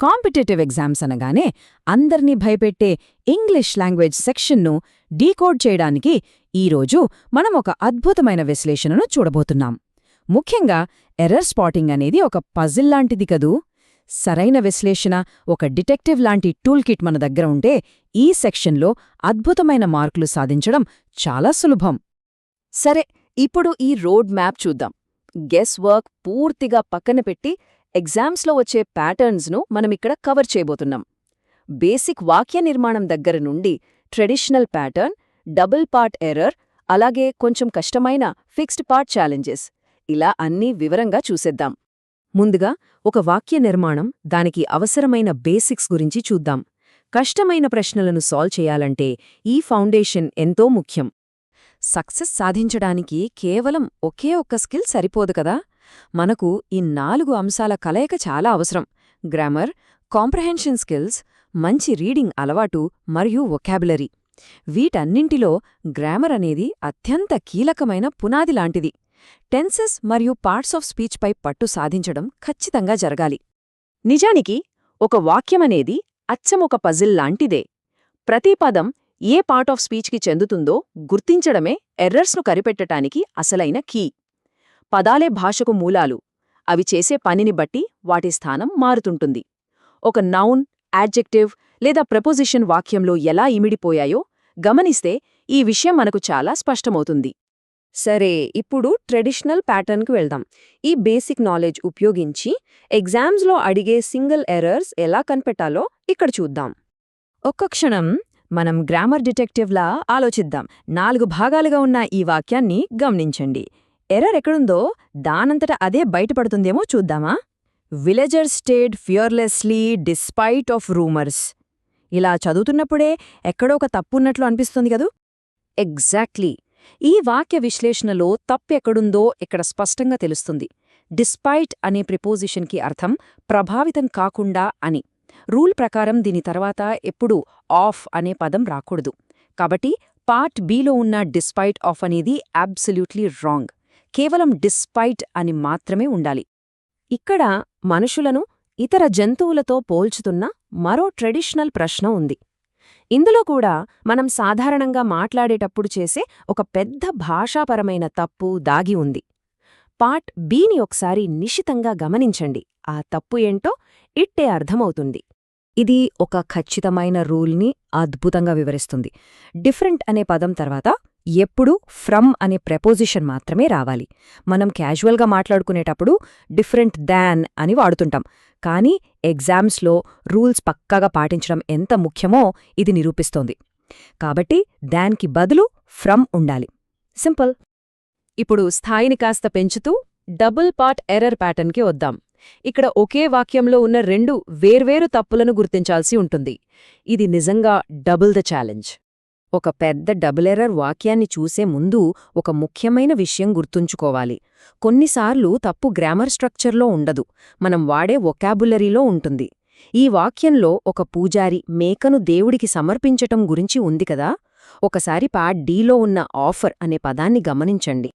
Competitive exams అనగానే అందర్నీ భయపెట్టే ఇంగ్లీష్ లాంగ్వేజ్ సెక్షన్ను డీకోడ్ చేయడానికి ఈరోజు మనం ఒక అద్భుతమైన విశ్లేషణను చూడబోతున్నాం. ముఖ్యంగా ఎర్రర్ స్పాటింగ్ అనేది ఒక పజిల్ లాంటిది కదూ. సరైన విశ్లేషణ, ఒక డిటెక్టివ్ లాంటి టూల్ కిట్ మన దగ్గర ఉంటే ఈ సెక్షన్లో అద్భుతమైన మార్కులు సాధించడం చాలా సులభం. సరే, ఇప్పుడు ఈ రోడ్ మ్యాప్ చూద్దాం. గెస్ వర్క్ పూర్తిగా పక్కన పెట్టి ఎగ్జామ్స్లో వచ్చే ప్యాటర్న్స్ను మనమిక్కడ కవర్ చేయబోతున్నాం. బేసిక్ వాక్య నిర్మాణం దగ్గర నుండి traditional pattern, double part error, అలాగే కొంచెం కష్టమైన ఫిక్స్డ్ పార్ట్ ఛాలెంజెస్, ఇలా అన్నీ వివరంగా చూసేద్దాం. ముందుగా ఒక వాక్య నిర్మాణం, దానికి అవసరమైన బేసిక్స్ గురించి చూద్దాం. కష్టమైన ప్రశ్నలను సాల్వ్ చేయాలంటే ఈ ఫౌండేషన్ ఎంతో ముఖ్యం. సక్సెస్ సాధించడానికి కేవలం ఒకే ఒక్క స్కిల్ సరిపోదు కదా. మనకు ఈ 4 అంశాల కలయిక చాలా అవసరం. గ్రామర్, కాంప్రహెన్షన్ స్కిల్స్, మంచి రీడింగ్ అలవాటు మరియు వొకాబులరీ. వీటన్నింటిలో గ్రామర్ అనేది అత్యంత కీలకమైన పునాది లాంటిది. టెన్సెస్ మరియు పార్ట్స్ ఆఫ్ స్పీచ్పై పట్టు సాధించడం ఖచ్చితంగా జరగాలి. నిజానికి ఒక వాక్యమనేది అచ్చమొక పజిల్ లాంటిదే. ప్రతి పదం ఏ పార్ట్ ఆఫ్ స్పీచ్కి చెందుతుందో గుర్తించడమే ఎర్రర్స్ను కరిపెట్టటానికి అసలైన కీ. పదాలే భాషకు మూలాలు. అవి చేసే పనిని బట్టి వాటి స్థానం మారుతుంటుంది. ఒక నౌన్, యాడ్జెక్టివ్ లేదా ప్రపోజిషన్ వాక్యంలో ఎలా ఇమిడిపోయాయో గమనిస్తే ఈ విషయం మనకు చాలా స్పష్టమవుతుంది. సరే, ఇప్పుడు ట్రెడిషనల్ ప్యాటర్న్కి వెళ్దాం. ఈ బేసిక్ నాలెడ్జ్ ఉపయోగించి ఎగ్జామ్స్లో అడిగే సింగిల్ ఎర్రర్స్ ఎలా కనిపెట్టాలో ఇక్కడ చూద్దాం. ఒక్క క్షణం మనం గ్రామర్ డిటెక్టివ్లా ఆలోచిద్దాం. 4 భాగాలుగా ఉన్న ఈ వాక్యాన్ని గమనించండి. ఎర్రర్ ఎక్కడుందో దానంతట అదే బయటపడుతుందేమో చూద్దామా. Villagers stayed fearlessly despite of rumours. ఇలా చదువుతున్నప్పుడే ఎక్కడో ఒక తప్పున్నట్లు అనిపిస్తుంది కదూ. ఎగ్జాక్ట్లీ. ఈ వాక్య విశ్లేషణలో తప్పెక్కడుందో ఇక్కడ స్పష్టంగా తెలుస్తుంది. డిస్పైట్ అనే ప్రిపోజిషన్కి అర్థం ప్రభావితం కాకుండా అని. రూల్ ప్రకారం దీని తర్వాత ఎప్పుడూ ఆఫ్ అనే పదం రాకూడదు. కాబట్టి పార్ట్ బిలో ఉన్న డిస్పైట్ ఆఫ్ అనేది అబ్సల్యూట్లీ రాంగ్. కేవలం డిస్పైట్ అని మాత్రమే ఉండాలి. ఇక్కడ మనుషులను ఇతర జంతువులతో పోల్చుతున్న మరో ట్రెడిషనల్ ప్రశ్న ఉంది. ఇందులో కూడా మనం సాధారణంగా మాట్లాడేటప్పుడు చేసే ఒక పెద్ద భాషాపరమైన తప్పు దాగి ఉంది. పార్ట్ బిని ఒకసారి నిశితంగా గమనించండి. ఆ తప్పు ఏంటో ఇట్టే అర్థమవుతుంది. ఇది ఒక ఖచ్చితమైన రూల్ని అద్భుతంగా వివరిస్తుంది. డిఫరెంట్ అనే పదం తర్వాత ఎప్పుడూ ఫ్రమ్ అనే ప్రెపోజిషన్ మాత్రమే రావాలి. మనం క్యాజువల్గా మాట్లాడుకునేటప్పుడు డిఫరెంట్ దాన్ అని వాడుతుంటాం. కానీ ఎగ్జామ్స్లో రూల్స్ పక్కాగా పాటించడం ఎంత ముఖ్యమో ఇది నిరూపిస్తోంది. కాబట్టి దానికి బదులు ఫ్రమ్ ఉండాలి. సింపుల్. ఇప్పుడు స్థాయిని కాస్త పెంచుతూ డబుల్ పార్ట్ ఎర్రర్ ప్యాటర్న్కి వద్దాం. ఇక్కడ ఒకే వాక్యంలో ఉన్న 2 వేర్వేరు తప్పులను గుర్తించాల్సి ఉంటుంది. ఇది నిజంగా డబుల్ ద ఛాలెంజ్. ఒక పెద్ద డబుల్ ఎర్రర్ వాక్యాన్ని చూసే ముందు ఒక ముఖ్యమైన విషయం గుర్తుంచుకోవాలి. కొన్నిసార్లు తప్పు గ్రామర్ స్ట్రక్చర్లో ఉండదు, మనం వాడే వొకాబులరీలో ఉంటుంది. ఈ వాక్యంలో ఒక పూజారి మేకను దేవుడికి సమర్పించటం గురించి ఉంది కదా. ఒకసారి పార్ట్ డీలో ఉన్న ఆఫర్ అనే పదాన్ని గమనించండి.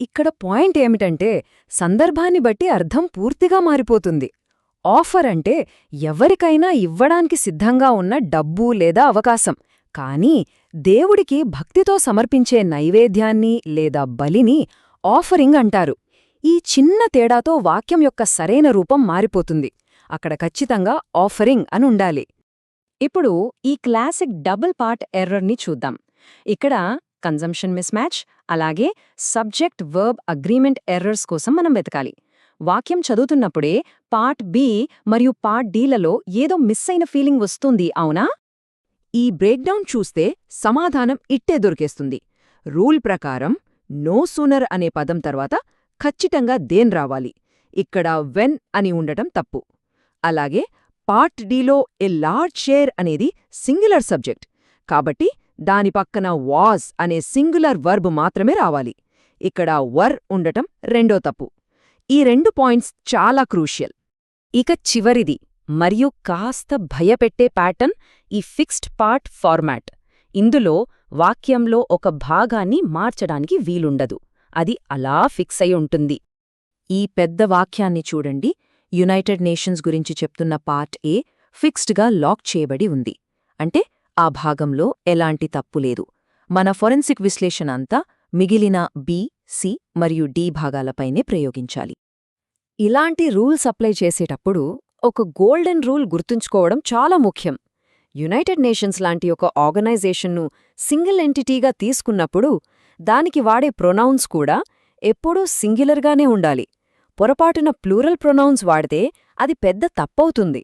ఇక్కడ పాయింట్ ఏమిటంటే సందర్భాన్ని బట్టి అర్థం పూర్తిగా మారిపోతుంది. ఆఫర్ అంటే ఎవరికైనా ఇవ్వడానికి సిద్ధంగా ఉన్న డబ్బు లేదా అవకాశం. కానీ దేవుడికి భక్తితో సమర్పించే నైవేద్యాన్ని లేదా బలిని ఆఫరింగ్ అంటారు. ఈ చిన్న తేడాతో వాక్యం యొక్క సరైన రూపం మారిపోతుంది. అక్కడ ఖచ్చితంగా ఆఫరింగ్ అని ఉండాలి. ఇప్పుడు ఈ క్లాసిక్ డబుల్ పార్ట్ ఎర్రర్ని చూద్దాం. ఇక్కడ కన్జంప్షన్ మిస్ మ్యాచ్, అలాగే సబ్జెక్ట్ వర్బ్ అగ్రీమెంట్ ఎర్రర్స్ కోసం మనం వెతకాలి. వాక్యం చదువుతున్నప్పుడే పార్ట్ బి మరియు పార్ట్ డీలలో ఏదో మిస్ అయిన ఫీలింగ్ వస్తుంది, అవునా? ఈ బ్రేక్డౌన్ చూస్తే సమాధానం ఇట్టే దొరికేస్తుంది. రూల్ ప్రకారం నో సూనర్ అనే పదం తర్వాత ఖచ్చితంగా దేన్ రావాలి. ఇక్కడ వెన్ అని ఉండటం తప్పు. అలాగే పార్ట్ డీలో ఎ లార్జ్ షేర్ అనేది సింగులర్ సబ్జెక్ట్, కాబట్టి దాని పక్కన వాజ్ అనే సింగులర్ వర్బ్ మాత్రమే రావాలి. ఇక్కడ వర్ ఉండటం రెండో తప్పు. ఈ 2 పాయింట్స్ చాలా క్రూషియల్. ఇక చివరిది మరియు కాస్త భయపెట్టే ప్యాటర్న్ ఈ ఫిక్స్డ్ పార్ట్ ఫార్మాట్. ఇందులో వాక్యంలో ఒక భాగాన్ని మార్చడానికి వీలుండదు, అది అలా ఫిక్స్ అయి ఉంటుంది. ఈ పెద్ద వాక్యాన్ని చూడండి. యునైటెడ్ నేషన్స్ గురించి చెప్తున్న పార్ట్ ఏ ఫిక్స్డ్గా లాక్ చేయబడి ఉంది. అంటే ఆ భాగంలో ఎలాంటి తప్పు లేదు. మన ఫొరెన్సిక్ విశ్లేషణ అంతా మిగిలిన బి, సి మరియు డి భాగాలపైనే ప్రయోగించాలి. ఇలాంటి రూల్స్ అప్లై చేసేటప్పుడు ఒక గోల్డెన్ రూల్ గుర్తుంచుకోవడం చాలా ముఖ్యం. యునైటెడ్ నేషన్స్ లాంటి ఒక ఆర్గనైజేషన్ను సింగిల్ ఎంటిటీగా తీసుకున్నప్పుడు దానికి వాడే ప్రొనౌన్స్ కూడా ఎప్పుడూ సింగులర్గానే ఉండాలి. పొరపాటున ప్లూరల్ ప్రొనౌన్స్ వాడితే అది పెద్ద తప్పవుతుంది.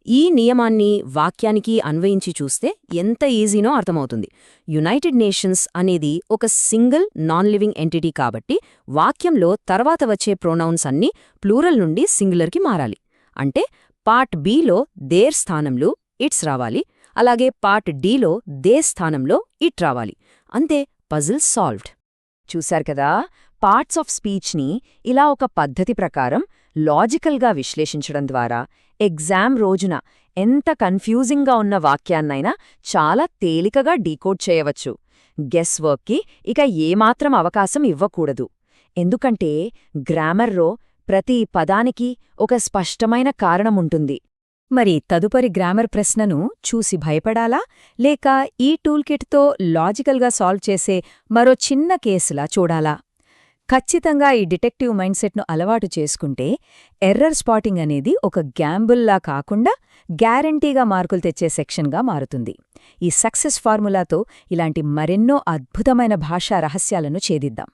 ఈ నియమాన్ని వాక్యానికి అన్వయించి చూస్తే ఎంత ఈజీనో అర్థమవుతుంది. యునైటెడ్ నేషన్స్ అనేది ఒక సింగిల్ నాన్ లివింగ్ ఎంటిటీ కాబట్టి వాక్యంలో తర్వాత వచ్చే ప్రొనౌన్స్ అన్నీ ప్లూరల్ నుండి సింగులర్కి మారాలి. అంటే పార్ట్ బిలో దేర్ స్థానంలో ఇట్స్ రావాలి, అలాగే పార్ట్ డిలో దే స్థానంలో ఇట్ రావాలి. అంతే, పజిల్ సాల్వ్డ్. చూశారు కదా, పార్ట్స్ ఆఫ్ స్పీచ్ని ఇలా ఒక పద్ధతి ప్రకారం లాజికల్గా విశ్లేషించడం ద్వారా ఎగ్జామ్ రోజున ఎంత కన్ఫ్యూజింగ్గా ఉన్న వాక్యాన్నైనా చాలా తేలికగా డీకోడ్ చేయవచ్చు. గెస్ వర్క్కి ఇక ఏమాత్రం అవకాశం ఇవ్వకూడదు. ఎందుకంటే గ్రామర్లో ప్రతి పదానికి ఒక స్పష్టమైన కారణముంటుంది. మరి తదుపరి గ్రామర్ ప్రశ్నను చూసి భయపడాలా, లేక ఈ టూల్కిట్తో లాజికల్గా సాల్వ్ చేసే మరో చిన్న కేసులా చూడాలా? ఖచ్చితంగా ఈ డిటెక్టివ్ మైండ్సెట్ను అలవాటు చేసుకుంటే ఎర్రర్ స్పాటింగ్ అనేది ఒక గ్యాంబుల్లా కాకుండా గ్యారంటీగా మార్కులు తెచ్చే సెక్షన్గా మారుతుంది. ఈ సక్సెస్ ఫార్ములాతో ఇలాంటి మరెన్నో అద్భుతమైన భాషా రహస్యాలను ఛేదిద్దాం.